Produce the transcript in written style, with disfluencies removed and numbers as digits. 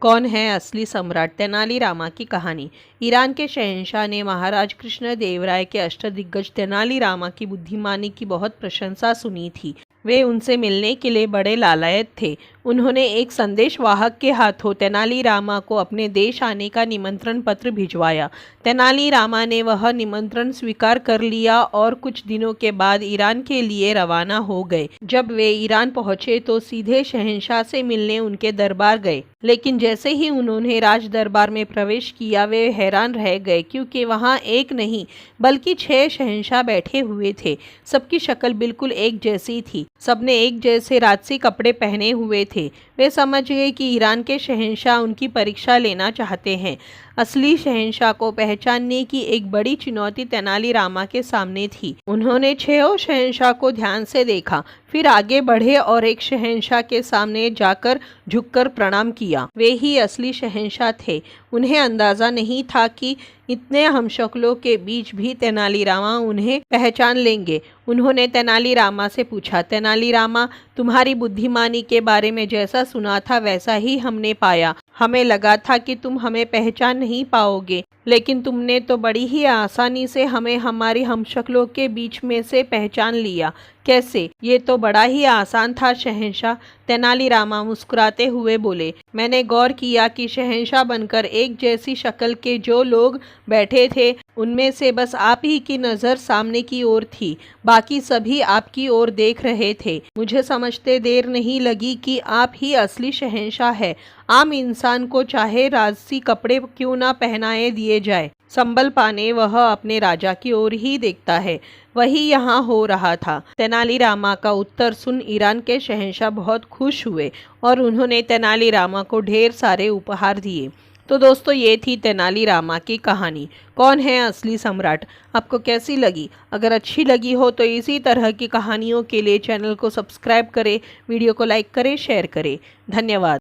कौन है असली सम्राट? तेनालीरामा की कहानी। ईरान के शहंशाह ने महाराज कृष्ण देव राय के अष्टदिग्गज तेनालीरामा की बुद्धिमानी की बहुत प्रशंसा सुनी थी। वे उनसे मिलने के लिए बड़े लालायत थे। उन्होंने एक संदेशवाहक के हाथों तेनालीरामा को अपने देश आने का निमंत्रण पत्र भिजवाया। तेनालीरामा ने वह निमंत्रण स्वीकार कर लिया और कुछ दिनों के बाद ईरान के लिए रवाना हो गए। जब वे ईरान पहुंचे तो सीधे शहंशाह से मिलने उनके दरबार गए, लेकिन जैसे ही उन्होंने राज दरबार में प्रवेश किया वे हैरान रह गए, क्योंकि वहां एक नहीं बल्कि 6 शहंशाह बैठे हुए थे। सबकी शक्ल बिल्कुल एक जैसी थी। सबने एक जैसे राजसी कपड़े पहने हुए थे। वे समझ गए कि ईरान के शहंशाह उनकी परीक्षा लेना चाहते हैं। असली शहंशाह को पहचानने की एक बड़ी चुनौती तेनालीरामा के सामने थी। उन्होंने 6 शहंशाह को ध्यान से देखा, फिर आगे बढ़े और एक शहंशाह के सामने जाकर झुककर प्रणाम किया। वे ही असली शहंशाह थे। उन्हें अंदाजा नहीं था कि इतने हमशक्लों के बीच भी तेनालीरामा उन्हें पहचान लेंगे। उन्होंने तेनालीरामा से पूछा, तेनालीरामा, तुम्हारी बुद्धिमानी के बारे में जैसा सुना था वैसा ही हमने पाया। हमें लगा था कि तुम हमें पहचान नहीं पाओगे, लेकिन तुमने तो बड़ी ही आसानी से हमें हमारी हमशक्लों के बीच में से पहचान लिया। कैसे? ये तो बड़ा ही आसान था शहंशाह। तेनालीरामा मुस्कुराते हुए बोले, मैंने गौर किया कि शहंशाह बनकर एक जैसी शक्ल के जो लोग बैठे थे उनमें से बस आप ही की नज़र सामने की ओर थी। बाकी सभी आपकी ओर देख रहे थे। मुझे समझते देर नहीं लगी कि आप ही असली शहंशाह है। आम इंसान को चाहे राजसी कपड़े क्यों ना पहनाए दिए जाए, संबल पाने वह अपने राजा की ओर ही देखता है। वही यहाँ हो रहा था। तेनालीरामा का उत्तर सुन ईरान के शहंशाह बहुत खुश हुए और उन्होंने तेनालीरामा को ढेर सारे उपहार दिए। तो दोस्तों, ये थी तेनालीरामा की कहानी। कौन है असली सम्राट? आपको कैसी लगी? अगर अच्छी लगी हो तो इसी तरह की कहानियों के लिए चैनल को सब्सक्राइब करें, वीडियो को लाइक करें, शेयर करें। धन्यवाद।